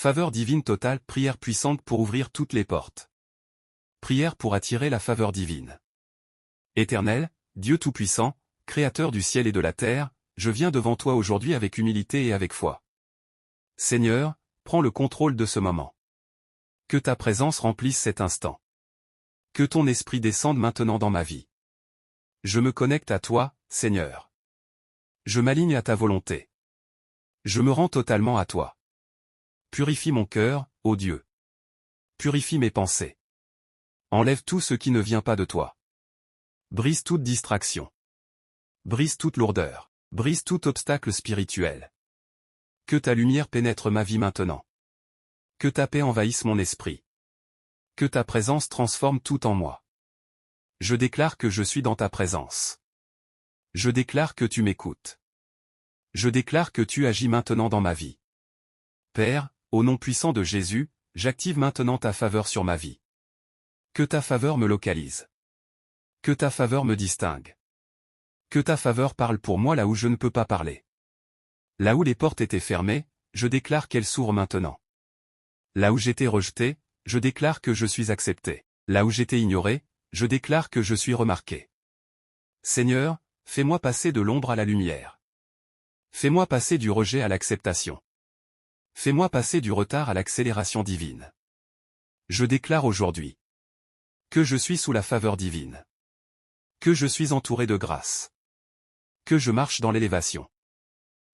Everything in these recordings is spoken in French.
Faveur divine totale, prière puissante pour ouvrir toutes les portes. Prière pour attirer la faveur divine. Éternel, Dieu Tout-Puissant, Créateur du ciel et de la terre, je viens devant toi aujourd'hui avec humilité et avec foi. Seigneur, prends le contrôle de ce moment. Que ta présence remplisse cet instant. Que ton esprit descende maintenant dans ma vie. Je me connecte à toi, Seigneur. Je m'aligne à ta volonté. Je me rends totalement à toi. Purifie mon cœur, ô Dieu. Purifie mes pensées. Enlève tout ce qui ne vient pas de toi. Brise toute distraction. Brise toute lourdeur. Brise tout obstacle spirituel. Que ta lumière pénètre ma vie maintenant. Que ta paix envahisse mon esprit. Que ta présence transforme tout en moi. Je déclare que je suis dans ta présence. Je déclare que tu m'écoutes. Je déclare que tu agis maintenant dans ma vie. Père, au nom puissant de Jésus, j'active maintenant ta faveur sur ma vie. Que ta faveur me localise. Que ta faveur me distingue. Que ta faveur parle pour moi là où je ne peux pas parler. Là où les portes étaient fermées, je déclare qu'elles s'ouvrent maintenant. Là où j'étais rejeté, je déclare que je suis accepté. Là où j'étais ignoré, je déclare que je suis remarqué. Seigneur, fais-moi passer de l'ombre à la lumière. Fais-moi passer du rejet à l'acceptation. Fais-moi passer du retard à l'accélération divine. Je déclare aujourd'hui que je suis sous la faveur divine. Que je suis entouré de grâce. Que je marche dans l'élévation.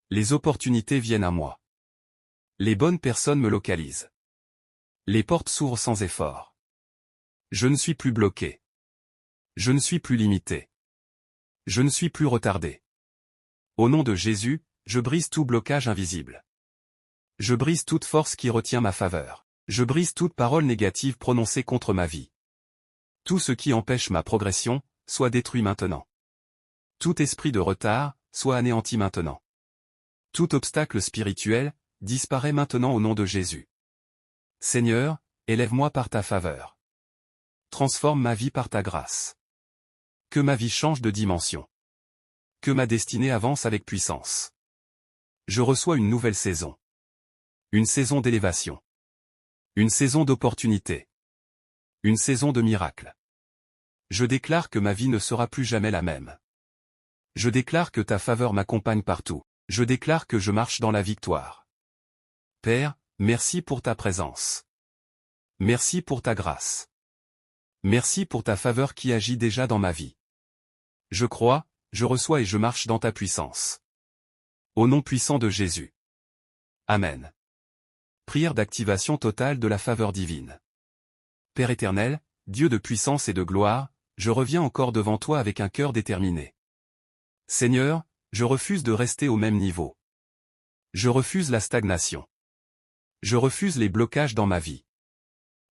Les opportunités viennent à moi. Les bonnes personnes me localisent. Les portes s'ouvrent sans effort. Je ne suis plus bloqué. Je ne suis plus limité. Je ne suis plus retardé. Au nom de Jésus, je brise tout blocage invisible. Je brise toute force qui retient ma faveur. Je brise toute parole négative prononcée contre ma vie. Tout ce qui empêche ma progression, soit détruit maintenant. Tout esprit de retard, soit anéanti maintenant. Tout obstacle spirituel, disparaît maintenant au nom de Jésus. Seigneur, élève-moi par ta faveur. Transforme ma vie par ta grâce. Que ma vie change de dimension. Que ma destinée avance avec puissance. Je reçois une nouvelle saison. Une saison d'élévation. Une saison d'opportunité. Une saison de miracles. Je déclare que ma vie ne sera plus jamais la même. Je déclare que ta faveur m'accompagne partout. Je déclare que je marche dans la victoire. Père, merci pour ta présence. Merci pour ta grâce. Merci pour ta faveur qui agit déjà dans ma vie. Je crois, je reçois et je marche dans ta puissance. Au nom puissant de Jésus. Amen. Prière d'activation totale de la faveur divine. Père éternel, Dieu de puissance et de gloire, je reviens encore devant toi avec un cœur déterminé. Seigneur, je refuse de rester au même niveau. Je refuse la stagnation. Je refuse les blocages dans ma vie.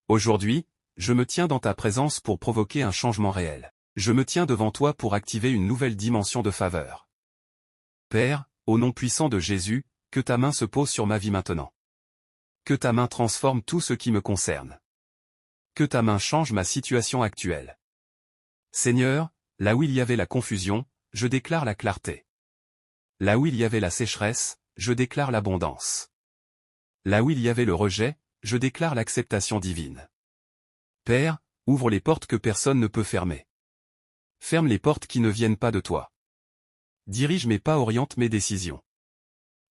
Aujourd'hui, je me tiens dans ta présence pour provoquer un changement réel. Je me tiens devant toi pour activer une nouvelle dimension de faveur. Père, au nom puissant de Jésus, que ta main se pose sur ma vie maintenant. Que ta main transforme tout ce qui me concerne. Que ta main change ma situation actuelle. Seigneur, là où il y avait la confusion, je déclare la clarté. Là où il y avait la sécheresse, je déclare l'abondance. Là où il y avait le rejet, je déclare l'acceptation divine. Père, ouvre les portes que personne ne peut fermer. Ferme les portes qui ne viennent pas de toi. Dirige mes pas, oriente mes décisions.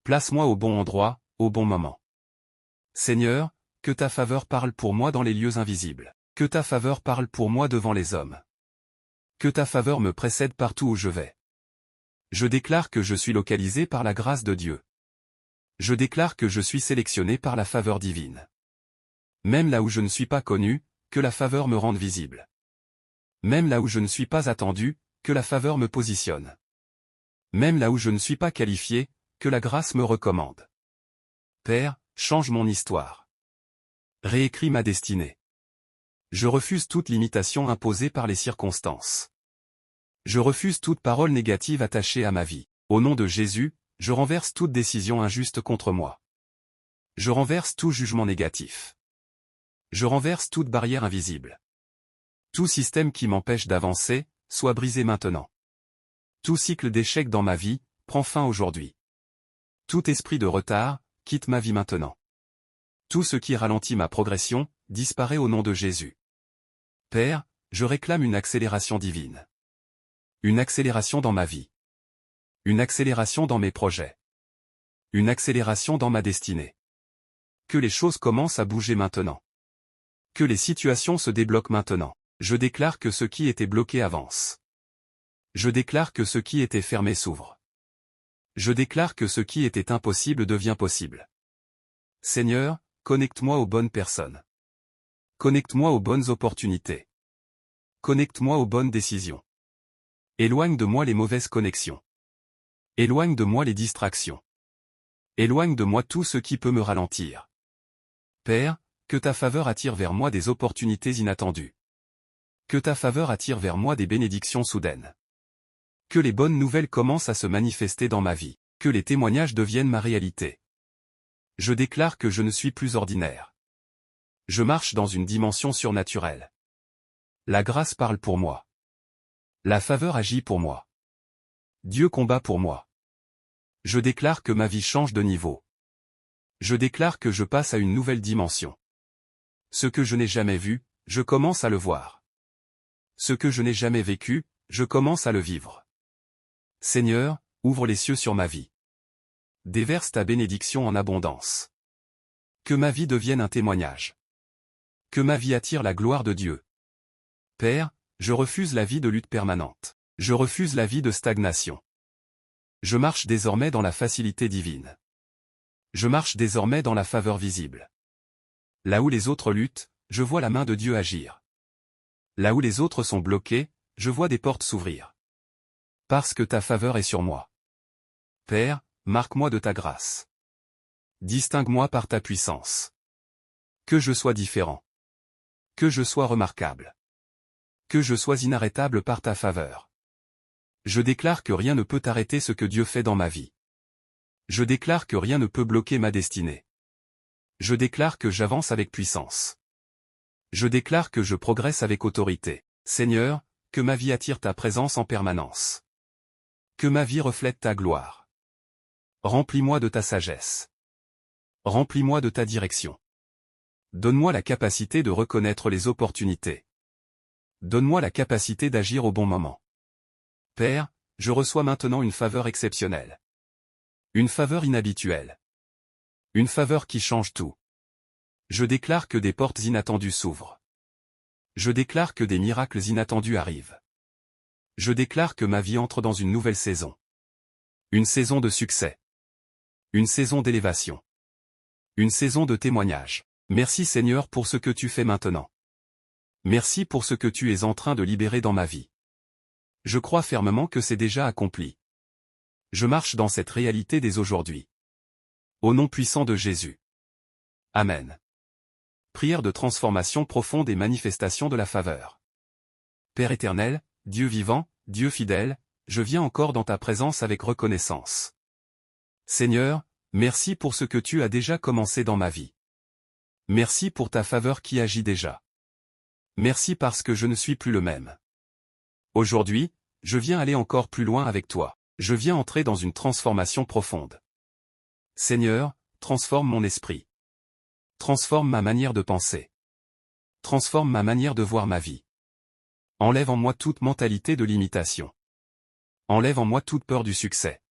Place-moi au bon endroit, au bon moment. Seigneur, que ta faveur parle pour moi dans les lieux invisibles. Que ta faveur parle pour moi devant les hommes. Que ta faveur me précède partout où je vais. Je déclare que je suis localisé par la grâce de Dieu. Je déclare que je suis sélectionné par la faveur divine. Même là où je ne suis pas connu, que la faveur me rende visible. Même là où je ne suis pas attendu, que la faveur me positionne. Même là où je ne suis pas qualifié, que la grâce me recommande. Père, change mon histoire. Réécris ma destinée. Je refuse toute limitation imposée par les circonstances. Je refuse toute parole négative attachée à ma vie. Au nom de Jésus, je renverse toute décision injuste contre moi. Je renverse tout jugement négatif. Je renverse toute barrière invisible. Tout système qui m'empêche d'avancer, soit brisé maintenant. Tout cycle d'échec dans ma vie, prend fin aujourd'hui. Tout esprit de retard, quitte ma vie maintenant. Tout ce qui ralentit ma progression, disparaît au nom de Jésus. Père, je réclame une accélération divine. Une accélération dans ma vie. Une accélération dans mes projets. Une accélération dans ma destinée. Que les choses commencent à bouger maintenant. Que les situations se débloquent maintenant. Je déclare que ce qui était bloqué avance. Je déclare que ce qui était fermé s'ouvre. Je déclare que ce qui était impossible devient possible. Seigneur, connecte-moi aux bonnes personnes. Connecte-moi aux bonnes opportunités. Connecte-moi aux bonnes décisions. Éloigne de moi les mauvaises connexions. Éloigne de moi les distractions. Éloigne de moi tout ce qui peut me ralentir. Père, que ta faveur attire vers moi des opportunités inattendues. Que ta faveur attire vers moi des bénédictions soudaines. Que les bonnes nouvelles commencent à se manifester dans ma vie. Que les témoignages deviennent ma réalité. Je déclare que je ne suis plus ordinaire. Je marche dans une dimension surnaturelle. La grâce parle pour moi. La faveur agit pour moi. Dieu combat pour moi. Je déclare que ma vie change de niveau. Je déclare que je passe à une nouvelle dimension. Ce que je n'ai jamais vu, je commence à le voir. Ce que je n'ai jamais vécu, je commence à le vivre. Seigneur, ouvre les cieux sur ma vie. Déverse ta bénédiction en abondance. Que ma vie devienne un témoignage. Que ma vie attire la gloire de Dieu. Père, je refuse la vie de lutte permanente. Je refuse la vie de stagnation. Je marche désormais dans la facilité divine. Je marche désormais dans la faveur visible. Là où les autres luttent, je vois la main de Dieu agir. Là où les autres sont bloqués, je vois des portes s'ouvrir. Parce que ta faveur est sur moi. Père, marque-moi de ta grâce. Distingue-moi par ta puissance. Que je sois différent. Que je sois remarquable. Que je sois inarrêtable par ta faveur. Je déclare que rien ne peut arrêter ce que Dieu fait dans ma vie. Je déclare que rien ne peut bloquer ma destinée. Je déclare que j'avance avec puissance. Je déclare que je progresse avec autorité. Seigneur, que ma vie attire ta présence en permanence. Que ma vie reflète ta gloire. Remplis-moi de ta sagesse. Remplis-moi de ta direction. Donne-moi la capacité de reconnaître les opportunités. Donne-moi la capacité d'agir au bon moment. Père, je reçois maintenant une faveur exceptionnelle. Une faveur inhabituelle. Une faveur qui change tout. Je déclare que des portes inattendues s'ouvrent. Je déclare que des miracles inattendus arrivent. Je déclare que ma vie entre dans une nouvelle saison. Une saison de succès. Une saison d'élévation. Une saison de témoignage. Merci Seigneur pour ce que tu fais maintenant. Merci pour ce que tu es en train de libérer dans ma vie. Je crois fermement que c'est déjà accompli. Je marche dans cette réalité dès aujourd'hui. Au nom puissant de Jésus. Amen. Prière de transformation profonde et manifestation de la faveur. Père éternel, Dieu vivant, Dieu fidèle, je viens encore dans ta présence avec reconnaissance. Seigneur, merci pour ce que tu as déjà commencé dans ma vie. Merci pour ta faveur qui agit déjà. Merci parce que je ne suis plus le même. Aujourd'hui, je viens aller encore plus loin avec toi. Je viens entrer dans une transformation profonde. Seigneur, transforme mon esprit. Transforme ma manière de penser. Transforme ma manière de voir ma vie. Enlève en moi toute mentalité de l'imitation. Enlève en moi toute peur du succès.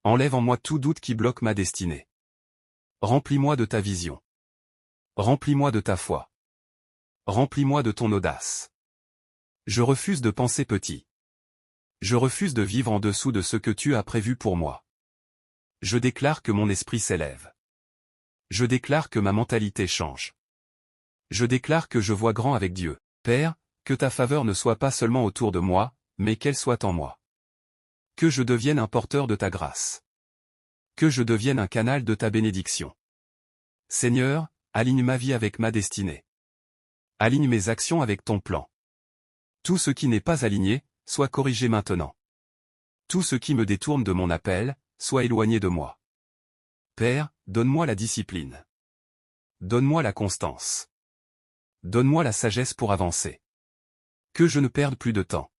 Enlève en moi tout doute qui bloque ma destinée. Remplis-moi de ta vision. Remplis-moi de ta foi. Remplis-moi de ton audace. Je refuse de penser petit. Je refuse de vivre en dessous de ce que tu as prévu pour moi. Je déclare que mon esprit s'élève. Je déclare que ma mentalité change. Je déclare que je vois grand avec Dieu. Père, que ta faveur ne soit pas seulement autour de moi, mais qu'elle soit en moi. Que je devienne un porteur de ta grâce. Que je devienne un canal de ta bénédiction. Seigneur, aligne ma vie avec ma destinée. Aligne mes actions avec ton plan. Tout ce qui n'est pas aligné, soit corrigé maintenant. Tout ce qui me détourne de mon appel, soit éloigné de moi. Père, donne-moi la discipline. Donne-moi la constance. Donne-moi la sagesse pour avancer. Que je ne perde plus de temps.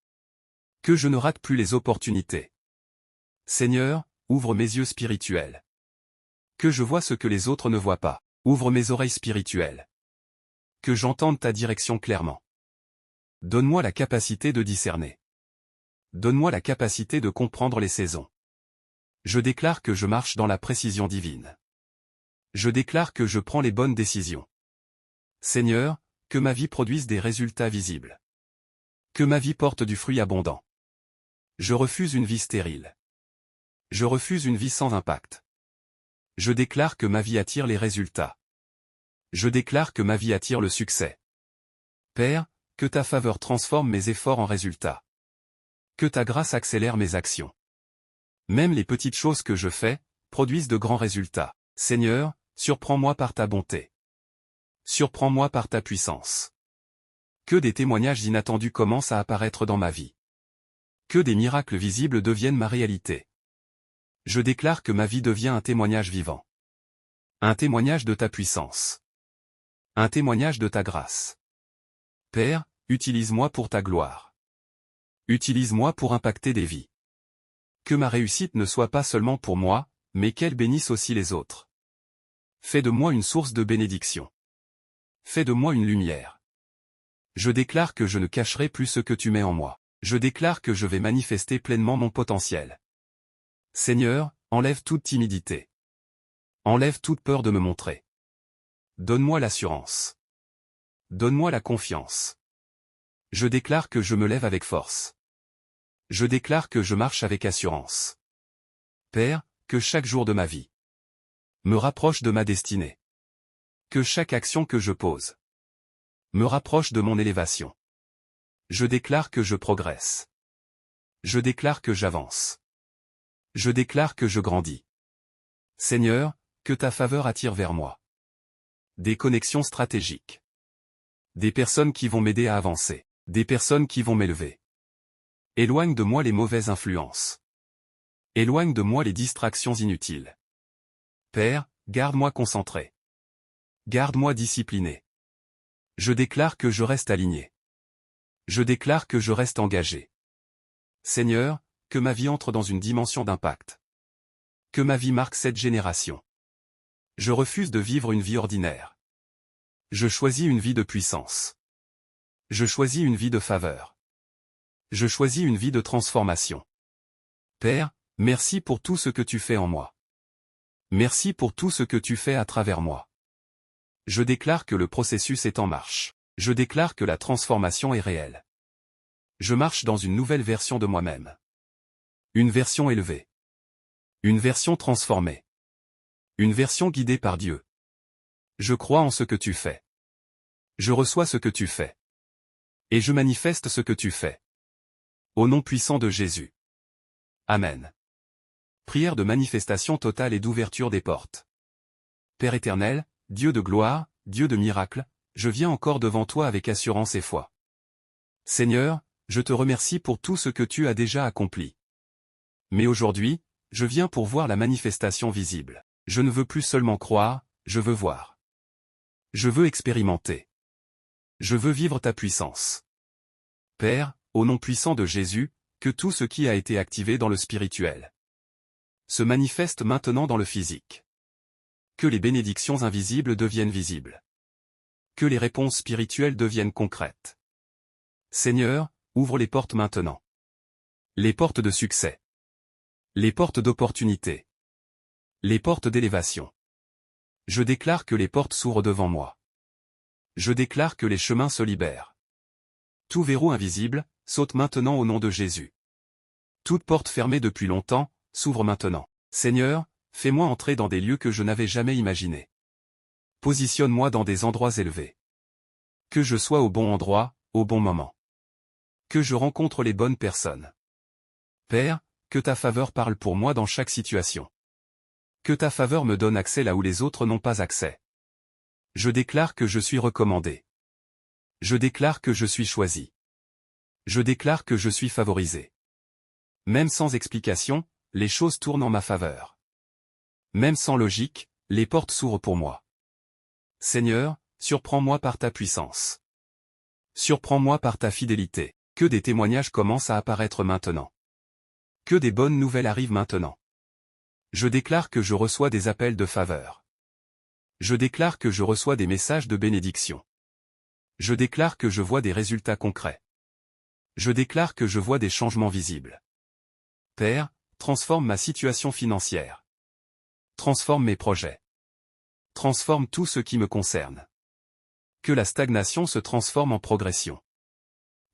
Que je ne rate plus les opportunités. Seigneur, ouvre mes yeux spirituels. Que je vois ce que les autres ne voient pas. Ouvre mes oreilles spirituelles. Que j'entende ta direction clairement. Donne-moi la capacité de discerner. Donne-moi la capacité de comprendre les saisons. Je déclare que je marche dans la précision divine. Je déclare que je prends les bonnes décisions. Seigneur, que ma vie produise des résultats visibles. Que ma vie porte du fruit abondant. Je refuse une vie stérile. Je refuse une vie sans impact. Je déclare que ma vie attire les résultats. Je déclare que ma vie attire le succès. Père, que ta faveur transforme mes efforts en résultats. Que ta grâce accélère mes actions. Même les petites choses que je fais, produisent de grands résultats. Seigneur, surprends-moi par ta bonté. Surprends-moi par ta puissance. Que des témoignages inattendus commencent à apparaître dans ma vie. Que des miracles visibles deviennent ma réalité. Je déclare que ma vie devient un témoignage vivant. Un témoignage de ta puissance. Un témoignage de ta grâce. Père, utilise-moi pour ta gloire. Utilise-moi pour impacter des vies. Que ma réussite ne soit pas seulement pour moi, mais qu'elle bénisse aussi les autres. Fais de moi une source de bénédiction. Fais de moi une lumière. Je déclare que je ne cacherai plus ce que tu mets en moi. Je déclare que je vais manifester pleinement mon potentiel. Seigneur, enlève toute timidité. Enlève toute peur de me montrer. Donne-moi l'assurance. Donne-moi la confiance. Je déclare que je me lève avec force. Je déclare que je marche avec assurance. Père, que chaque jour de ma vie me rapproche de ma destinée. Que chaque action que je pose me rapproche de mon élévation. Je déclare que je progresse. Je déclare que j'avance. Je déclare que je grandis. Seigneur, que ta faveur attire vers moi. Des connexions stratégiques. Des personnes qui vont m'aider à avancer. Des personnes qui vont m'élever. Éloigne de moi les mauvaises influences. Éloigne de moi les distractions inutiles. Père, garde-moi concentré. Garde-moi discipliné. Je déclare que je reste aligné. Je déclare que je reste engagé. Seigneur, que ma vie entre dans une dimension d'impact. Que ma vie marque cette génération. Je refuse de vivre une vie ordinaire. Je choisis une vie de puissance. Je choisis une vie de faveur. Je choisis une vie de transformation. Père, merci pour tout ce que tu fais en moi. Merci pour tout ce que tu fais à travers moi. Je déclare que le processus est en marche. Je déclare que la transformation est réelle. Je marche dans une nouvelle version de moi-même. Une version élevée. Une version transformée. Une version guidée par Dieu. Je crois en ce que tu fais. Je reçois ce que tu fais. Et je manifeste ce que tu fais. Au nom puissant de Jésus. Amen. Prière de manifestation totale et d'ouverture des portes. Père éternel, Dieu de gloire, Dieu de miracles, je viens encore devant toi avec assurance et foi. Seigneur, je te remercie pour tout ce que tu as déjà accompli. Mais aujourd'hui, je viens pour voir la manifestation visible. Je ne veux plus seulement croire, je veux voir. Je veux expérimenter. Je veux vivre ta puissance. Père, au nom puissant de Jésus, que tout ce qui a été activé dans le spirituel se manifeste maintenant dans le physique. Que les bénédictions invisibles deviennent visibles. Que les réponses spirituelles deviennent concrètes. Seigneur, ouvre les portes maintenant. Les portes de succès. Les portes d'opportunité. Les portes d'élévation. Je déclare que les portes s'ouvrent devant moi. Je déclare que les chemins se libèrent. Tout verrou invisible, saute maintenant au nom de Jésus. Toute porte fermée depuis longtemps, s'ouvre maintenant. Seigneur, fais-moi entrer dans des lieux que je n'avais jamais imaginés. Positionne-moi dans des endroits élevés. Que je sois au bon endroit, au bon moment. Que je rencontre les bonnes personnes. Père, que ta faveur parle pour moi dans chaque situation. Que ta faveur me donne accès là où les autres n'ont pas accès. Je déclare que je suis recommandé. Je déclare que je suis choisi. Je déclare que je suis favorisé. Même sans explication, les choses tournent en ma faveur. Même sans logique, les portes s'ouvrent pour moi. Seigneur, surprends-moi par ta puissance. Surprends-moi par ta fidélité. Que des témoignages commencent à apparaître maintenant. Que des bonnes nouvelles arrivent maintenant. Je déclare que je reçois des appels de faveur. Je déclare que je reçois des messages de bénédiction. Je déclare que je vois des résultats concrets. Je déclare que je vois des changements visibles. Père, transforme ma situation financière. Transforme mes projets. Transforme tout ce qui me concerne. Que la stagnation se transforme en progression.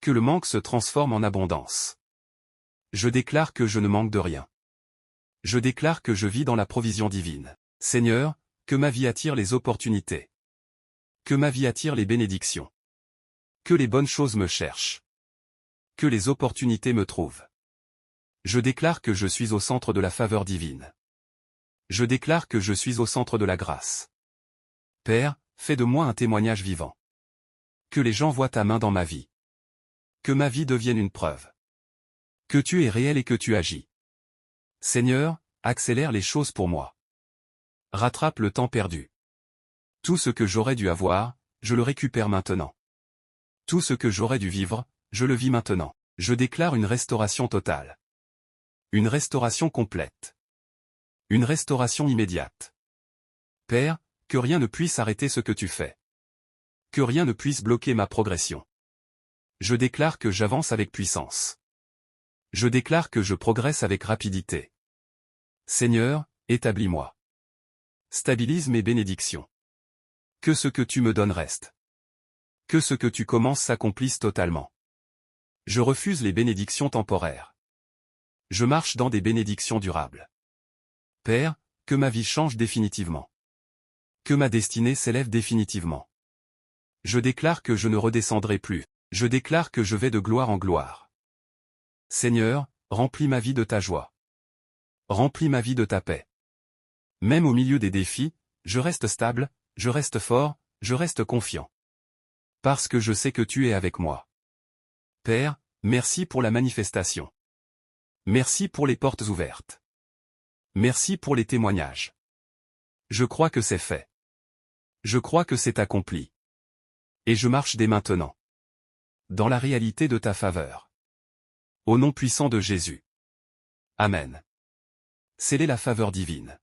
Que le manque se transforme en abondance. Je déclare que je ne manque de rien. Je déclare que je vis dans la provision divine. Seigneur, que ma vie attire les opportunités. Que ma vie attire les bénédictions. Que les bonnes choses me cherchent. Que les opportunités me trouvent. Je déclare que je suis au centre de la faveur divine. Je déclare que je suis au centre de la grâce. Père, fais de moi un témoignage vivant. Que les gens voient ta main dans ma vie. Que ma vie devienne une preuve. Que tu es réel et que tu agis. Seigneur, accélère les choses pour moi. Rattrape le temps perdu. Tout ce que j'aurais dû avoir, je le récupère maintenant. Tout ce que j'aurais dû vivre, je le vis maintenant. Je déclare une restauration totale. Une restauration complète. Une restauration immédiate. Père, que rien ne puisse arrêter ce que tu fais. Que rien ne puisse bloquer ma progression. Je déclare que j'avance avec puissance. Je déclare que je progresse avec rapidité. Seigneur, établis-moi. Stabilise mes bénédictions. Que ce que tu me donnes reste. Que ce que tu commences s'accomplisse totalement. Je refuse les bénédictions temporaires. Je marche dans des bénédictions durables. Père, que ma vie change définitivement. Que ma destinée s'élève définitivement. Je déclare que je ne redescendrai plus. Je déclare que je vais de gloire en gloire. Seigneur, remplis ma vie de ta joie. Remplis ma vie de ta paix. Même au milieu des défis, je reste stable, je reste fort, je reste confiant. Parce que je sais que tu es avec moi. Père, merci pour la manifestation. Merci pour les portes ouvertes. Merci pour les témoignages. Je crois que c'est fait. Je crois que c'est accompli. Et je marche dès maintenant. Dans la réalité de ta faveur. Au nom puissant de Jésus. Amen. Scellez la faveur divine.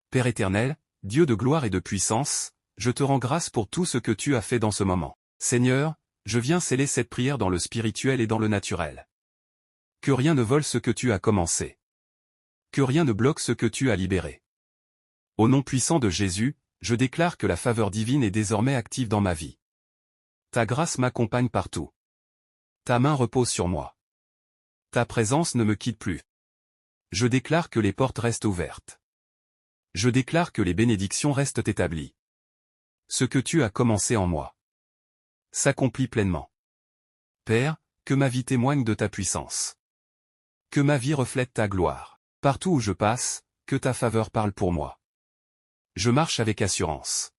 Père éternel, Dieu de gloire et de puissance, je te rends grâce pour tout ce que tu as fait dans ce moment. Seigneur, je viens sceller cette prière dans le spirituel et dans le naturel. Que rien ne vole ce que tu as commencé. Que rien ne bloque ce que tu as libéré. Au nom puissant de Jésus, je déclare que la faveur divine est désormais active dans ma vie. Ta grâce m'accompagne partout. Ta main repose sur moi. Ta présence ne me quitte plus. Je déclare que les portes restent ouvertes. Je déclare que les bénédictions restent établies. Ce que tu as commencé en moi s'accomplit pleinement. Père, que ma vie témoigne de ta puissance. Que ma vie reflète ta gloire. Partout où je passe, que ta faveur parle pour moi. Je marche avec assurance.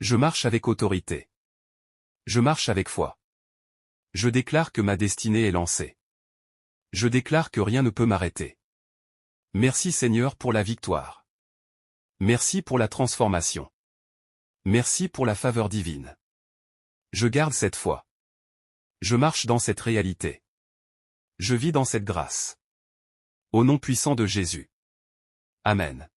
Je marche avec autorité. Je marche avec foi. Je déclare que ma destinée est lancée. Je déclare que rien ne peut m'arrêter. Merci Seigneur pour la victoire. Merci pour la transformation. Merci pour la faveur divine. Je garde cette foi. Je marche dans cette réalité. Je vis dans cette grâce. Au nom puissant de Jésus. Amen.